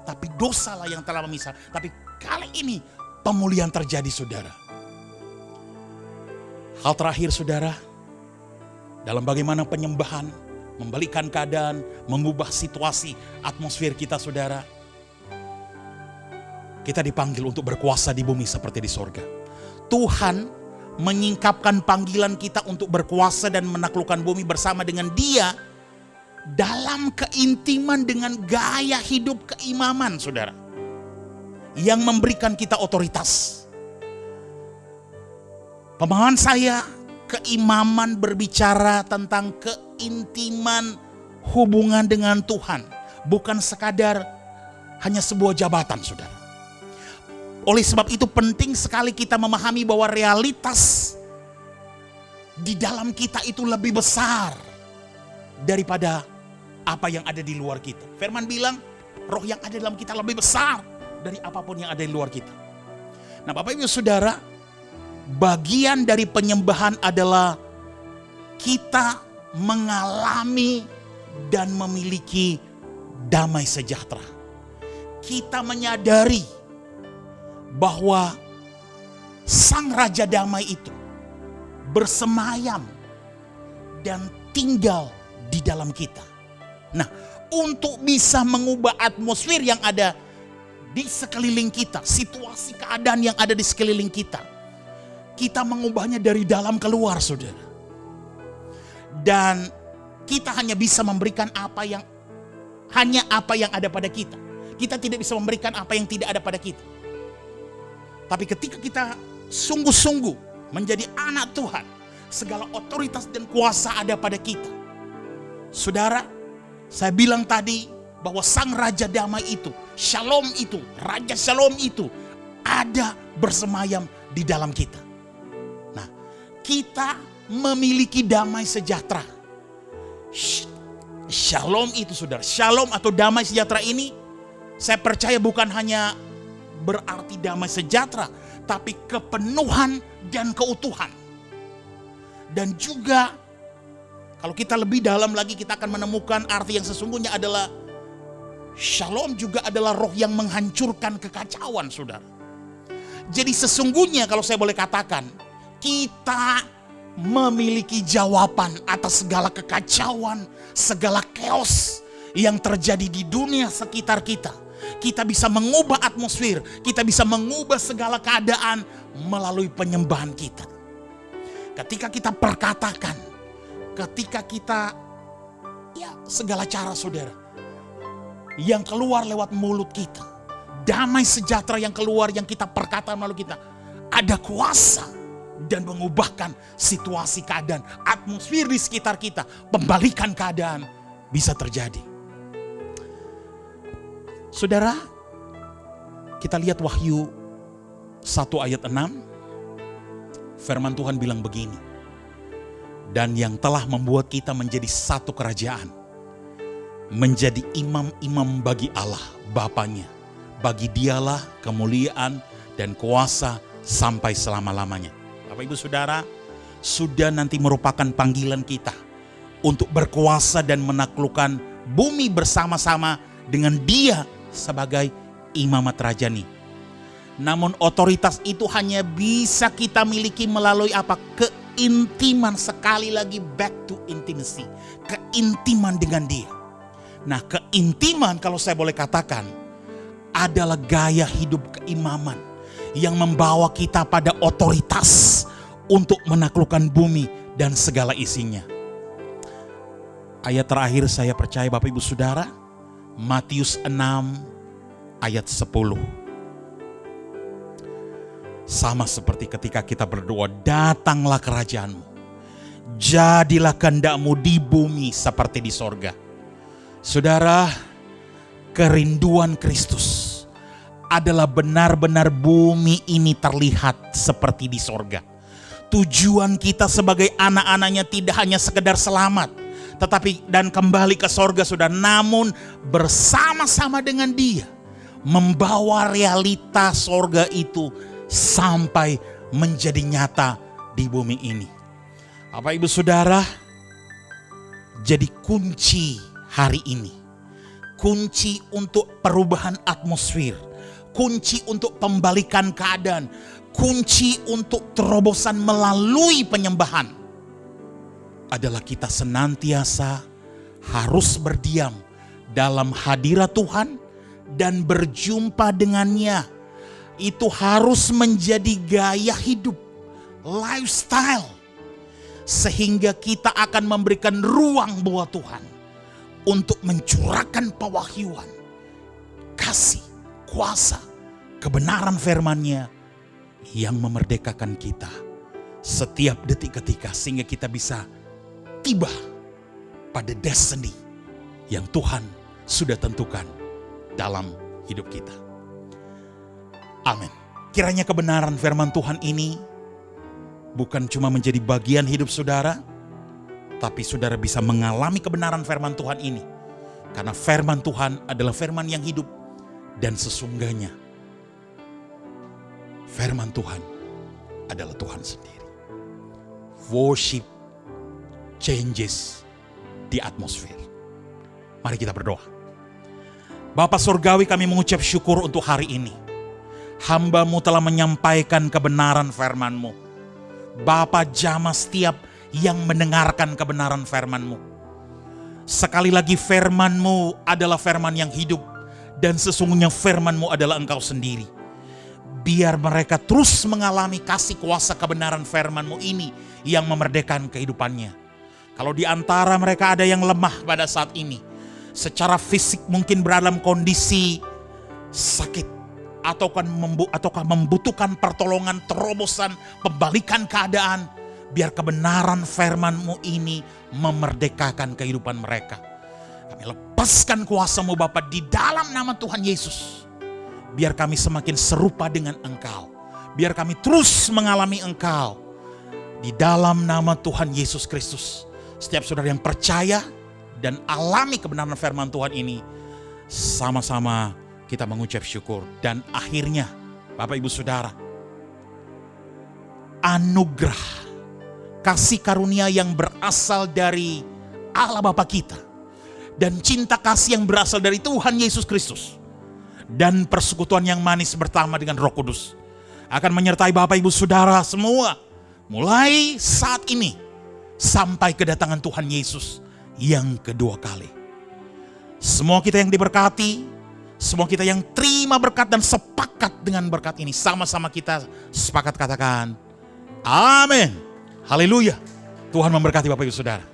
[SPEAKER 1] Tapi dosalah yang telah memisah. Tapi kali ini pemulihan terjadi saudara. Hal terakhir saudara, dalam bagaimana penyembahan, membalikan keadaan, mengubah situasi, atmosfer kita, saudara. Kita dipanggil untuk berkuasa di bumi seperti di sorga. Tuhan menyingkapkan panggilan kita untuk berkuasa dan menaklukkan bumi bersama dengan Dia dalam keintiman dengan gaya hidup keimaman, saudara, yang memberikan kita otoritas. Pemahaman saya, keimaman berbicara tentang keintiman hubungan dengan Tuhan, bukan sekadar hanya sebuah jabatan, saudara. Oleh sebab itu penting sekali kita memahami bahwa realitas di dalam kita itu lebih besar daripada apa yang ada di luar kita. Firman bilang roh yang ada dalam kita lebih besar dari apapun yang ada di luar kita. Nah, Bapak Ibu Saudara, bagian dari penyembahan adalah kita mengalami dan memiliki damai sejahtera. Kita menyadari bahwa Sang Raja Damai itu bersemayam dan tinggal di dalam kita. Nah, untuk bisa mengubah atmosfer yang ada di sekeliling kita, situasi keadaan yang ada di sekeliling kita, kita mengubahnya dari dalam keluar, saudara. Dan kita hanya bisa memberikan apa yang ada pada kita. Kita tidak bisa memberikan apa yang tidak ada pada kita. Tapi ketika kita sungguh-sungguh menjadi anak Tuhan, segala otoritas dan kuasa ada pada kita. Saudara, saya bilang tadi bahwa Sang Raja Damai itu, Shalom itu, Raja Shalom itu ada bersemayam di dalam kita. Nah, kita memiliki damai sejahtera. Shalom itu, saudara, Shalom atau damai sejahtera ini, saya percaya bukan hanya berarti damai sejahtera, tapi kepenuhan dan keutuhan. Dan juga kalau kita lebih dalam lagi, kita akan menemukan arti yang sesungguhnya adalah Shalom juga adalah roh yang menghancurkan kekacauan, saudara. Jadi sesungguhnya kalau saya boleh katakan, kita memiliki jawaban atas segala kekacauan, segala chaos yang terjadi di dunia sekitar kita. Kita bisa mengubah atmosfer, kita bisa mengubah segala keadaan melalui penyembahan kita. Ketika kita perkatakan, ketika kita segala cara, saudara, yang keluar lewat mulut kita, damai sejahtera yang keluar yang kita perkataan melalui kita, ada kuasa dan mengubahkan situasi keadaan, atmosfer di sekitar kita, pembalikan keadaan bisa terjadi. Saudara, kita lihat Wahyu 1 ayat 6. Firman Tuhan bilang begini. Dan yang telah membuat kita menjadi satu kerajaan, menjadi imam-imam bagi Allah Bapanya. Bagi Dialah kemuliaan dan kuasa sampai selama-lamanya. Bapak Ibu Saudara, sudah nanti merupakan panggilan kita untuk berkuasa dan menaklukkan bumi bersama-sama dengan Dia sebagai imamat rajani. Namun otoritas itu hanya bisa kita miliki melalui apa? Keintiman, sekali lagi back to intimacy. Keintiman dengan Dia. Nah, keintiman kalau saya boleh katakan adalah gaya hidup keimaman yang membawa kita pada otoritas untuk menaklukkan bumi dan segala isinya. Ayat terakhir saya percaya Bapak Ibu Saudara, Matius 6 ayat 10. Sama seperti ketika kita berdoa, datanglah kerajaan-Mu, jadilah kehendak-Mu di bumi seperti di sorga. Saudara, kerinduan Kristus adalah benar-benar bumi ini terlihat seperti di sorga. Tujuan kita sebagai anak-anaknya tidak hanya sekedar selamat, tetapi dan kembali ke sorga, saudara, namun bersama-sama dengan Dia membawa realitas sorga itu sampai menjadi nyata di bumi ini. Bapak Ibu Saudara, jadi kunci hari ini, kunci untuk perubahan atmosfer, kunci untuk pembalikan keadaan, kunci untuk terobosan melalui penyembahan adalah kita senantiasa harus berdiam dalam hadirat Tuhan dan berjumpa dengannya. Itu harus menjadi gaya hidup, lifestyle. Sehingga kita akan memberikan ruang buat Tuhan untuk mencurahkan pewahyuan, kasih, kuasa, kebenaran firman-Nya yang memerdekakan kita setiap detik ketika, sehingga kita bisa tiba pada destiny yang Tuhan sudah tentukan dalam hidup kita. Amin. Kiranya kebenaran firman Tuhan ini bukan cuma menjadi bagian hidup saudara, tapi saudara bisa mengalami kebenaran firman Tuhan ini. Karena firman Tuhan adalah firman yang hidup, dan sesungguhnya firman Tuhan adalah Tuhan sendiri. Worship changes the atmosphere. Mari kita berdoa. Bapa Surgawi, kami mengucap syukur untuk hari ini. Hamba-Mu telah menyampaikan kebenaran firman-Mu. Bapa, jamah setiap yang mendengarkan kebenaran firman-Mu. Sekali lagi, firman-Mu adalah firman yang hidup, dan sesungguhnya firman-Mu adalah Engkau sendiri. Biar mereka terus mengalami kasih kuasa kebenaran firman-Mu ini yang memerdekakan kehidupannya. Kalau di antara mereka ada yang lemah pada saat ini, secara fisik mungkin berada dalam kondisi sakit, ataukah membutuhkan pertolongan, terobosan, pembalikan keadaan, biar kebenaran firman-Mu ini memerdekakan kehidupan mereka. Kami lepaskan kuasa-Mu Bapa di dalam nama Tuhan Yesus. Biar kami semakin serupa dengan Engkau. Biar kami terus mengalami Engkau. Di dalam nama Tuhan Yesus Kristus. Setiap saudara yang percaya dan alami kebenaran firman Tuhan ini, sama-sama kita mengucap syukur. Dan akhirnya, Bapak Ibu Saudara, anugerah kasih karunia yang berasal dari Allah Bapa kita, dan cinta kasih yang berasal dari Tuhan Yesus Kristus, dan persekutuan yang manis bersama dengan Roh Kudus akan menyertai Bapak Ibu Saudara semua, mulai saat ini sampai kedatangan Tuhan Yesus yang kedua kali. Semua kita yang diberkati, semua kita yang terima berkat dan sepakat dengan berkat ini, sama-sama kita sepakat katakan amin. Haleluya. Tuhan memberkati Bapak Ibu Saudara.